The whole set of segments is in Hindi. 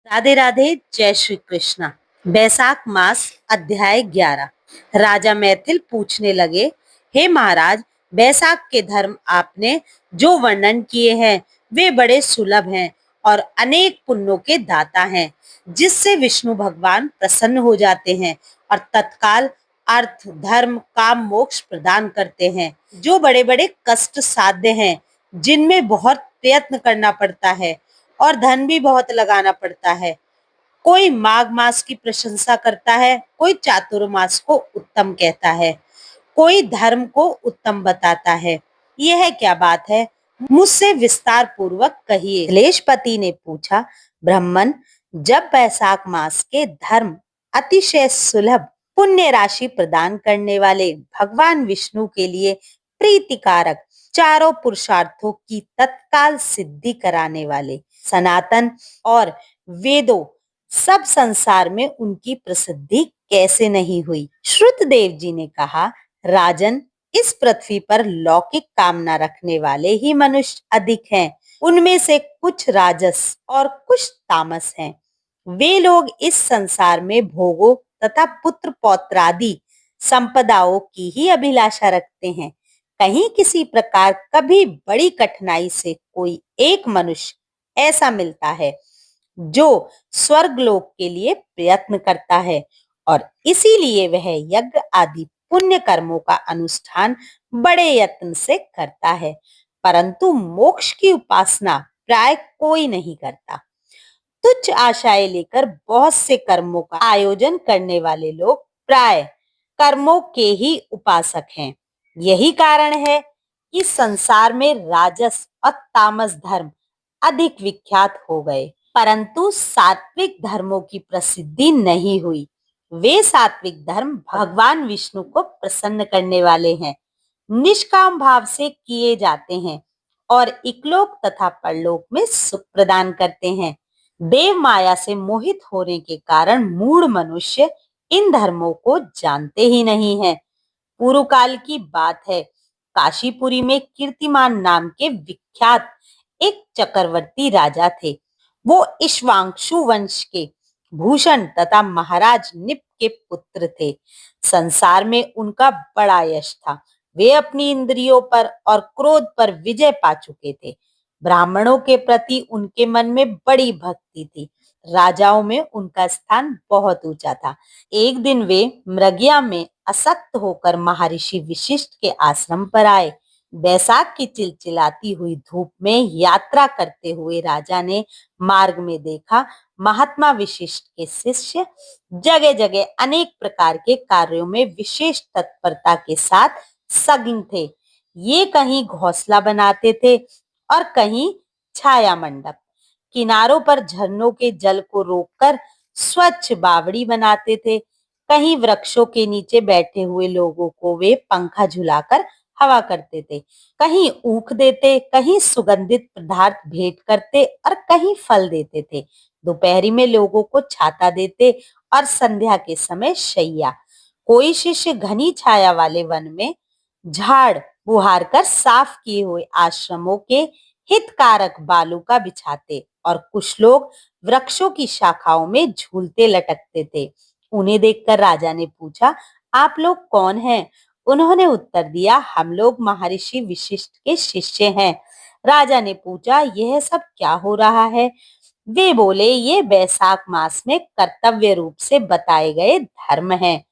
राधे राधे। जय श्री कृष्णा। बैसाख मास अध्याय 11। राजा मैथिल पूछने लगे, हे महाराज, बैसाख के धर्म आपने जो वर्णन किए हैं वे बड़े सुलभ हैं और अनेक पुण्यों के दाता हैं, जिससे विष्णु भगवान प्रसन्न हो जाते हैं और तत्काल अर्थ धर्म काम मोक्ष प्रदान करते हैं। जो बड़े बड़े कष्ट साध्य हैं, जिनमें बहुत प्रयत्न करना पड़ता है और धन भी बहुत लगाना पड़ता है। कोई माघ मास की प्रशंसा करता है, कोई चातुर्मास को उत्तम कहता है, कोई धर्म को उत्तम बताता है। यह क्या बात है? मुझसे विस्तार पूर्वक कहिए। कलेशपति ने पूछा, ब्राह्मण, जब बैसाख मास के धर्म अतिशय सुलभ पुण्य राशि प्रदान करने वाले भगवान विष्णु के लिए प्रीतिकारक चारों पुरुषार्थों की तत्काल सिद्धि कराने वाले सनातन और वेदों सब संसार में उनकी प्रसिद्धि कैसे नहीं हुई। श्रुतदेव जी ने कहा, राजन, इस पृथ्वी पर लौकिक कामना रखने वाले ही मनुष्य अधिक हैं। उनमें से कुछ राजस और कुछ तामस हैं। वे लोग इस संसार में भोगों तथा पुत्र पौत्रादि संपदाओं की ही अभिलाषा रखते हैं। कहीं किसी प्रकार कभी बड़ी कठिनाई से कोई एक मनुष्य ऐसा मिलता है जो स्वर्गलोक के लिए प्रयत्न करता है और इसीलिए वह यज्ञ आदि पुण्य कर्मों का अनुष्ठान बड़े यत्न से करता है, परंतु मोक्ष की उपासना प्राय कोई नहीं करता। तुच्छ आशाएं लेकर बहुत से कर्मों का आयोजन करने वाले लोग प्राय कर्मों के ही उपासक हैं। यही कारण है कि संसार में राजस और तामस धर्म अधिक विख्यात हो गए, परंतु सात्विक धर्मों की प्रसिद्धि नहीं हुई। वे सात्विक धर्म भगवान विष्णु को प्रसन्न करने वाले हैं, निष्काम भाव से किए जाते हैं और इकलोक तथा परलोक में सुख प्रदान करते हैं। देव माया से मोहित होने के कारण मूढ़ मनुष्य इन धर्मों को जानते ही नहीं है। पूर्व काल की बात है, काशीपुरी में कीर्तिमान नाम के विख्यात एक चक्रवर्ती राजा थे। वो इक्ष्वाकु वंश के भूषण तथा महाराज निप के पुत्र थे। संसार में उनका बड़ा यश था। वे अपनी इंद्रियों पर और क्रोध पर विजय पा चुके थे। ब्राह्मणों के प्रति उनके मन में बड़ी भक्ति थी। राजाओं में उनका स्थान बहुत ऊंचा था। एक दिन वे मृगया में असक्त होकर महर्षि वशिष्ठ के आश्रम पर आए। बैसाख की चिलचिलाती हुई धूप में यात्रा करते हुए राजा ने मार्ग में देखा, महात्मा वशिष्ठ के शिष्य जगह जगह अनेक प्रकार के कार्यों में विशेष तत्परता के साथ संलग्न थे। ये कहीं घोंसला बनाते थे और कहीं छाया मंडप, किनारों पर झरनों के जल को रोककर स्वच्छ बावड़ी बनाते थे। कहीं वृक्षों के नीचे बैठे हुए लोगों को वे पंखा झुलाकर हवा करते थे। कहीं ऊख देते, कहीं सुगंधित पदार्थ भेंट करते और कहीं फल देते थे। दोपहरी में लोगों को छाता देते और संध्या के समय शैया। कोई शिष्य घनी छाया वाले वन में झाड़ बुहार कर साफ किए हुए आश्रमों के हितकारक बालू का बिछाते और कुछ लोग वृक्षों की शाखाओं में झूलते लटकते थे। उन्हें देखकर राजा ने पूछा, आप लोग कौन हैं? उन्होंने उत्तर दिया, हम लोग महर्षि वशिष्ठ के शिष्य हैं। राजा ने पूछा, यह सब क्या हो रहा है? वे बोले, ये बैसाख मास में कर्तव्य रूप से बताए गए धर्म हैं।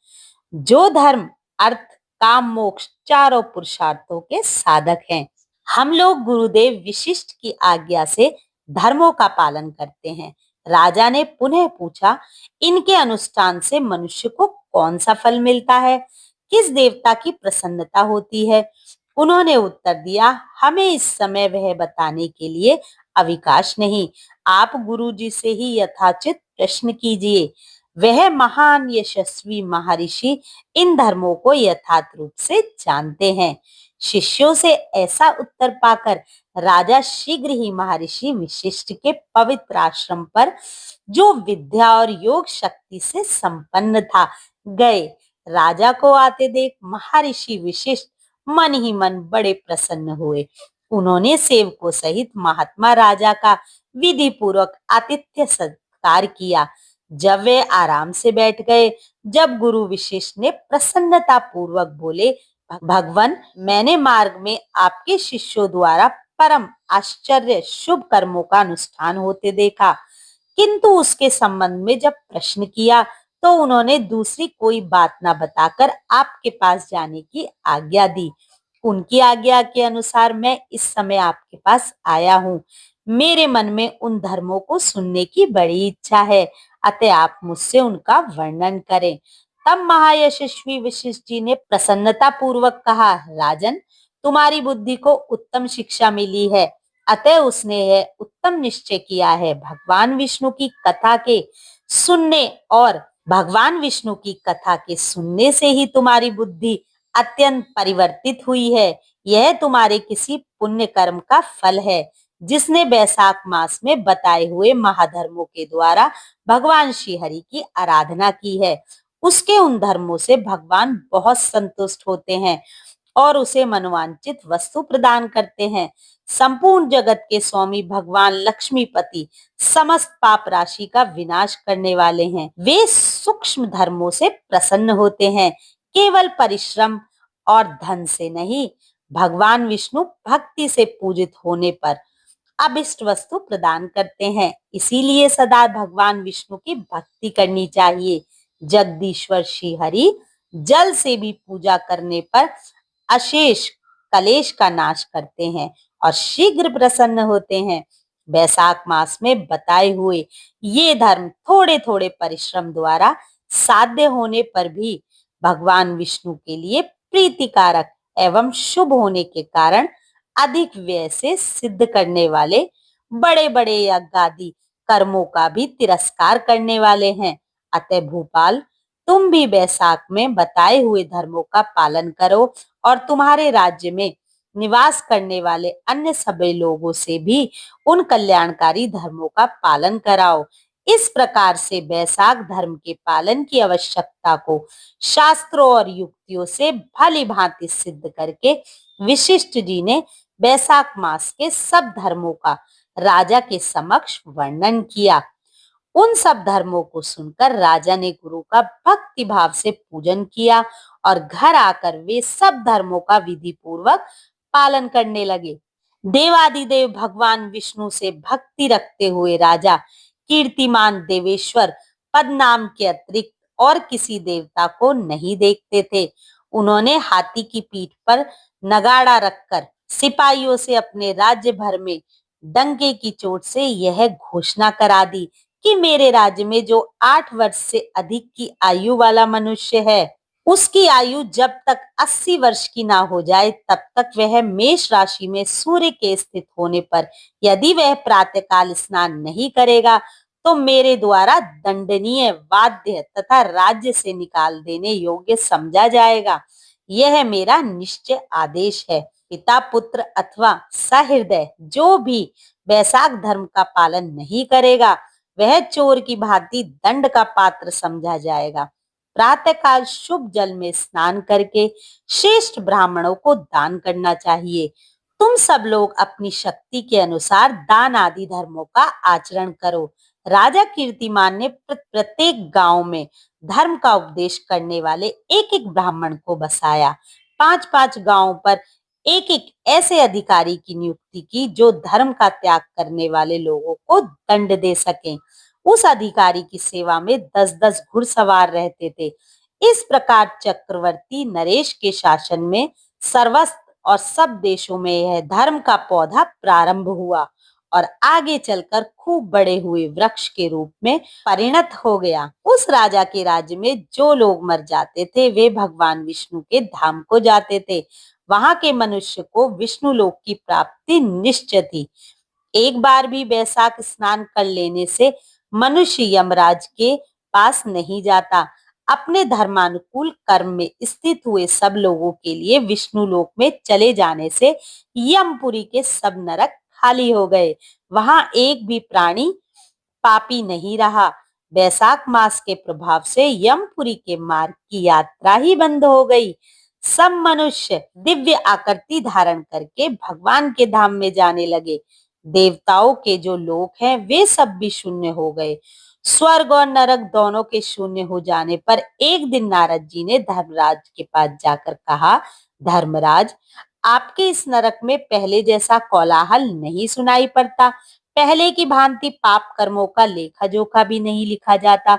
जो धर्म अर्थ काम मोक्ष चारों पुरुषार्थों के साधक हैं। हम लोग गुरुदेव वशिष्ठ की आज्ञा से धर्मों का पालन करते हैं। राजा ने पुनः पूछा, इनके अनुष्ठान से मनुष्य को कौन सा फल मिलता है? किस देवता की प्रसन्नता होती है? उन्होंने उत्तर दिया, हमें इस समय वह बताने के लिए अवकाश नहीं। आप गुरु जी से ही यथाचित प्रश्न कीजिए। वह महान यशस्वी महर्षि इन धर्मों को यथार्थ रूप से जानते हैं। शिष्यों से ऐसा उत्तर पाकर राजा शीघ्र ही महर्षि वशिष्ठ के पवित्र आश्रम पर, जो विद्या और योग शक्ति से संपन्न था, गए। राजा को आते देख महर्षि वशिष्ठ मन ही मन बड़े प्रसन्न हुए। उन्होंने सेवकों सहित महात्मा राजा का विधि पूर्वक आतिथ्य सत्कार किया। जब वे आराम से बैठ गए, जब गुरु विशिष्ट ने प्रसन्नता पूर्वक बोले, भगवान, मैंने मार्ग में आपके शिष्यों द्वारा परम आश्चर्य शुभ कर्मों का अनुष्ठान होते देखा, किंतु उसके संबंध में जब प्रश्न किया तो उन्होंने दूसरी कोई बात न बताकर आपके पास जाने की आज्ञा दी। उनकी आज्ञा के अनुसार मैं इस समय आपके पास आया हूँ। मेरे मन में उन धर्मों को सुनने की बड़ी इच्छा है, अतः आप मुझसे उनका वर्णन करें। तब महायशस्वी वशिष्ठ जी ने प्रसन्नता पूर्वक कहा, राजन, तुम्हारी बुद्धि को उत्तम शिक्षा मिली है, अतः उसने यह उत्तम निश्चय किया है, भगवान विष्णु की कथा के सुनने से ही तुम्हारी बुद्धि अत्यंत परिवर्तित हुई है। यह तुम्हारे किसी पुण्य कर्म का फल है, जिसने बैसाख मास में बताए हुए महाधर्मों के द्वारा भगवान श्री हरि की आराधना की है। उसके उन धर्मों से भगवान बहुत संतुष्ट होते हैं और उसे मनोवांछित वस्तु प्रदान करते हैं। संपूर्ण जगत के स्वामी भगवान लक्ष्मीपति समस्त पाप राशि का विनाश करने वाले हैं। वे सूक्ष्म धर्मों से प्रसन्न होते हैं, केवल परिश्रम और धन से नहीं। भगवान विष्णु भक्ति से पूजित होने पर अभिष्ट वस्तु प्रदान करते हैं, इसीलिए सदा भगवान विष्णु की भक्ति करनी चाहिए। जगदीश्वर श्री हरि जल से भी पूजा करने पर अशेष कलेश का नाश करते हैं और शीघ्र प्रसन्न होते हैं। बैसाख मास में बताए हुए ये धर्म थोड़े थोड़े परिश्रम द्वारा साध्य होने पर भी भगवान विष्णु के लिए प्रीतिकारक एवं शुभ होने के कारण अधिक व्यय से सिद्ध करने वाले बड़े बड़े यज्ञादि कर्मों का भी तिरस्कार करने वाले हैं। अतः भूपाल, तुम भी बैसाख में बताए हुए धर्मों का पालन करो और तुम्हारे राज्य में निवास करने वाले अन्य सभी लोगों से भी उन कल्याणकारी धर्मों का पालन कराओ। इस प्रकार से बैसाख धर्म के पालन की आवश्यकता को शास्त्रों और युक्तियों से भली भांति सिद्ध करके विशिष्ट जी ने बैसाख मास के सब धर्मों का राजा के समक्ष वर्णन किया। उन सब धर्मों को सुनकर राजा ने गुरु का भक्ति भाव से पूजन किया और घर आकर वे सब धर्मों का विधि पूर्वक पालन करने लगे। देवादिदेव भगवान विष्णु से भक्ति रखते हुए राजा कीर्तिमान देवेश्वर पद नाम के अतिरिक्त और किसी देवता को नहीं देखते थे। उन्होंने हाथी की पीठ पर नगाड़ा रखकर सिपाहियों से अपने राज्य भर में डंके की चोट से यह घोषणा करा दी कि मेरे राज्य में जो 8 वर्ष से अधिक की आयु वाला मनुष्य है, उसकी आयु जब तक 80 वर्ष की ना हो जाए तब तक वह मेष राशि में सूर्य के स्थित होने पर यदि वह प्रातःकाल स्नान नहीं करेगा तो मेरे द्वारा दंडनीय, वाद्य तथा राज्य से निकाल देने योग्य समझा जाएगा। यह मेरा निश्चय आदेश है। पिता पुत्र अथवा सहृदय जो भी बैसाख धर्म का पालन नहीं करेगा वह चोर की भांति दंड का पात्र समझा जाएगा। प्रातःकाल शुभ जल में स्नान करके श्रेष्ठ ब्राह्मणों को दान करना चाहिए। तुम सब लोग अपनी शक्ति के अनुसार दान आदि धर्मों का आचरण करो। राजा कीर्तिमान ने प्रत्येक गांव में धर्म का उपदेश करने वाले एक एक ब्राह्मण को बसाया। 5-5 गांवों पर एक एक ऐसे अधिकारी की नियुक्ति की जो धर्म का त्याग करने वाले लोगों को दंड दे सकें। उस अधिकारी की सेवा में 10-10 घुड़सवार रहते थे। इस प्रकार चक्रवर्ती नरेश के शासन में सर्वस्त्र और सब देशों में यह धर्म का पौधा प्रारंभ हुआ और आगे चलकर खूब बड़े हुए वृक्ष के रूप में परिणत हो गया। उस राजा के राज्य में जो लोग मर जाते थे वे भगवान विष्णु के धाम को जाते थे। वहां के मनुष्य को विष्णु लोक की प्राप्ति निश्चित थी। एक बार भी बैसाख स्नान कर लेने से मनुष्य यमराज के पास नहीं जाता। अपने धर्मानुकूल कर्म में स्थित हुए सब लोगों के लिए विष्णु लोक में चले जाने से यमपुरी के सब नरक खाली हो गए। वहां एक भी प्राणी पापी नहीं रहा। बैसाख मास के प्रभाव से यमपुरी के मार्ग की यात्रा ही बंद हो गई। सब मनुष्य दिव्य आकृति धारण करके भगवान के धाम में जाने लगे। देवताओं के जो लोक हैं वे सब भी शून्य हो गए। स्वर्ग और नरक दोनों के शून्य हो जाने पर एक दिन नारद जी ने धर्मराज के पास जाकर कहा, धर्मराज, आपके इस नरक में पहले जैसा कोलाहल नहीं सुनाई पड़ता। पहले की भांति पाप कर्मों का लेखा जोखा भी नहीं लिखा जाता।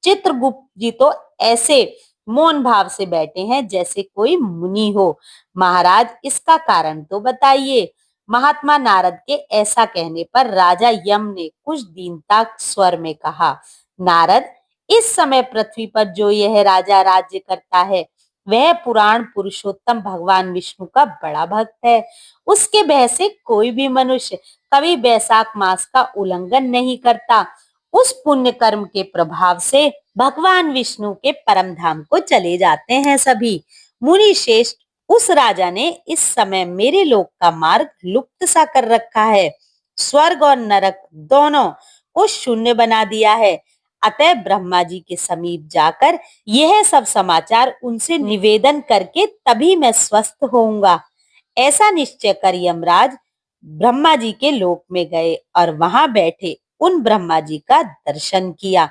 चित्रगुप्त जी तो ऐसे मौन भाव से बैठे हैं जैसे कोई मुनि हो। महाराज, इसका कारण तो बताइए। महात्मा नारद के ऐसा कहने पर राजा यम ने कुछ दीनता स्वर में कहा, नारद, इस समय पृथ्वी पर जो यह राजा राज्य करता है वह पुराण पुरुषोत्तम भगवान विष्णु का बड़ा भक्त है। उसके भय से कोई भी मनुष्य कभी वैशाख मास का उल्लंघन नहीं करता। उस पुण्य कर्म के प्रभाव से भगवान विष्णु के परम धाम को चले जाते हैं सभी। मुनि श्रेष्ठ, उस राजा ने इस समय मेरे लोक का मार्ग लुप्त सा कर रखा है। स्वर्ग और नरक दोनों को शून्य बना दिया है। अतः ब्रह्मा जी के समीप जाकर यह सब समाचार उनसे निवेदन करके तभी मैं स्वस्थ होऊंगा। ऐसा निश्चय कर यमराज ब्रह्मा जी के लोक में गए और वहां बैठे उन ब्रह्मा जी का दर्शन किया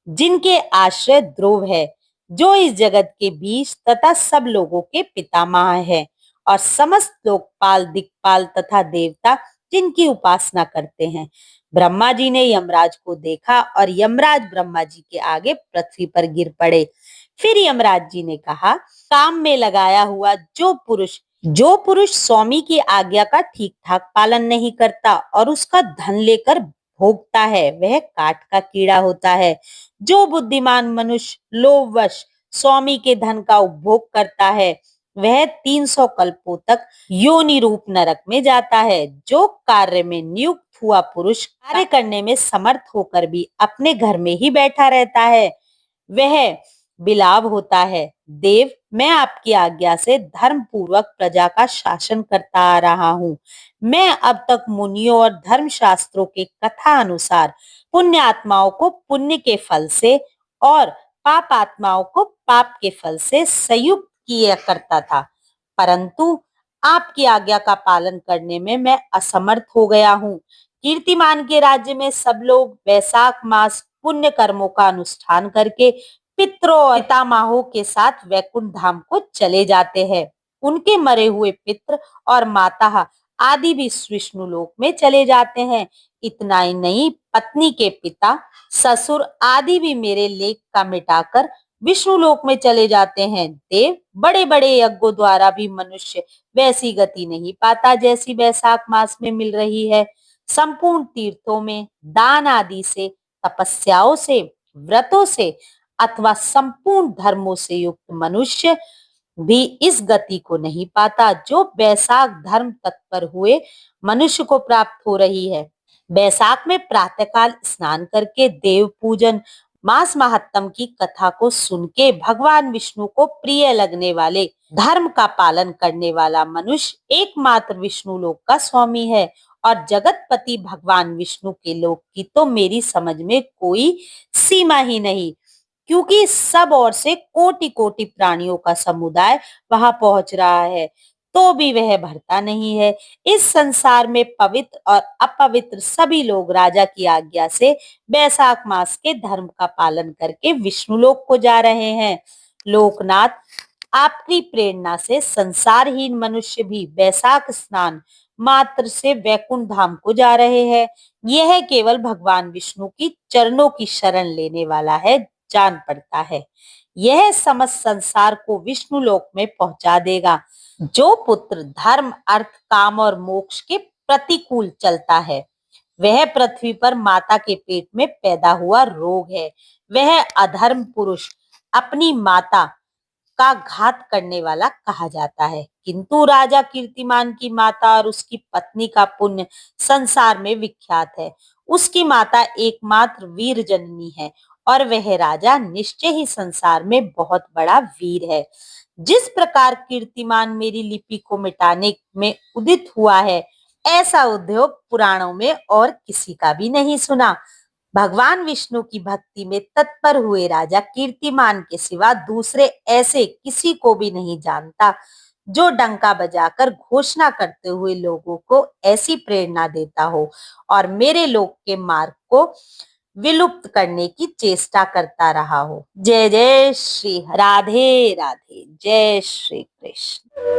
जिनके आश्रय ध्रुव है, जो इस जगत के बीच तथा सब लोगों के पितामह है, और समस्त लोकपाल, दिक्पाल तथा देवता जिनकी उपासना करते हैं। ब्रह्मा जी ने यमराज को देखा और यमराज ब्रह्मा जी के आगे पृथ्वी पर गिर पड़े। फिर यमराज जी ने कहा, काम में लगाया हुआ जो पुरुष स्वामी की आज्ञा का ठीक ठाक पालन नहीं करता और उसका धन लेकर भोगता है वह काट का कीड़ा होता है। जो बुद्धिमान मनुष्य लोभवश स्वामी के धन का उपभोग करता है वह 300 कल्पों तक योनि रूप नरक में जाता है। जो कार्य में नियुक्त हुआ पुरुष कार्य करने में समर्थ होकर भी अपने घर में ही बैठा रहता है वह बिलाव होता है। देव, मैं आपकी आज्ञा से धर्म पूर्वक प्रजा का शासन करता आ रहा हूँ। मैं अब तक मुनियों और धर्म शास्त्रों के कथा अनुसार पुण्य आत्माओं को पुण्य के फल से और पाप आत्माओं को पाप के फल से संयुक्त किया करता था, परंतु आपकी आज्ञा का पालन करने में मैं असमर्थ हो गया हूँ। कीर्तिमान के राज्य में सब लोग वैशाख मास पुण्य कर्मों का अनुष्ठान करके पितरों और पितामहों के साथ वैकुंठ धाम को चले जाते हैं। उनके मरे हुए पित्र और माता आदि भी विष्णु लोक में चले जाते हैं। इतना ही नहीं, पत्नी के पिता, ससुर आदि भी मेरे लेख का मिटाकर विष्णु लोक में चले जाते हैं। देव, बड़े बड़े यज्ञों द्वारा भी मनुष्य वैसी गति नहीं पाता जैसी वैशाख मास में मिल रही है। संपूर्ण तीर्थों में दान आदि से, तपस्याओं से, व्रतों से अथवा संपूर्ण धर्मों से युक्त मनुष्य भी इस गति को नहीं पाता जो वैशाख धर्म तत्पर हुए मनुष्य को प्राप्त हो रही है। वैशाख में प्रातःकाल स्नान करके देव पूजन, मास महात्म की कथा को सुन के भगवान विष्णु को प्रिय लगने वाले धर्म का पालन करने वाला मनुष्य एकमात्र विष्णु लोक का स्वामी है। और जगतपति भगवान विष्णु के लोक की तो मेरी समझ में कोई सीमा ही नहीं, क्योंकि सब ओर से कोटि कोटि प्राणियों का समुदाय वहां पहुंच रहा है, तो भी वह भरता नहीं है। इस संसार में पवित्र और अपवित्र सभी लोग राजा की आज्ञा से वैशाख मास के धर्म का पालन करके विष्णु लोक को जा रहे हैं। लोकनाथ, आपकी प्रेरणा से संसारहीन मनुष्य भी वैशाख स्नान मात्र से वैकुंठ धाम को जा रहे हैं। यह केवल भगवान विष्णु की चरणों की शरण लेने वाला है जान पड़ता है। यह समस्त संसार को विष्णु लोक में पहुंचा देगा। जो पुत्र धर्म, अर्थ, काम और मोक्ष के प्रतिकूल चलता है वह पृथ्वी पर माता के पेट में पैदा हुआ रोग है। वह अधर्म पुरुष अपनी माता का घात करने वाला कहा जाता है। किंतु राजा कीर्तिमान की माता और उसकी पत्नी का पुण्य संसार में विख्यात है। उसकी माता एकमात्र वीर जननी है और वह राजा निश्चय ही संसार में बहुत बड़ा वीर है। जिस प्रकार कीर्तिमान मेरी लिपि को मिटाने में उदित हुआ है, ऐसा उद्योग पुराणों में और किसी का भी नहीं सुना। भगवान विष्णु की भक्ति में तत्पर हुए राजा कीर्तिमान के सिवा दूसरे ऐसे किसी को भी नहीं जानता जो डंका बजाकर घोषणा करते हुए लोगों को ऐसी प्रेरणा देता हो और मेरे लोक के मार्ग को विलुप्त करने की चेष्टा करता रहा हो। जय जय श्री राधे राधे, जय श्री कृष्ण।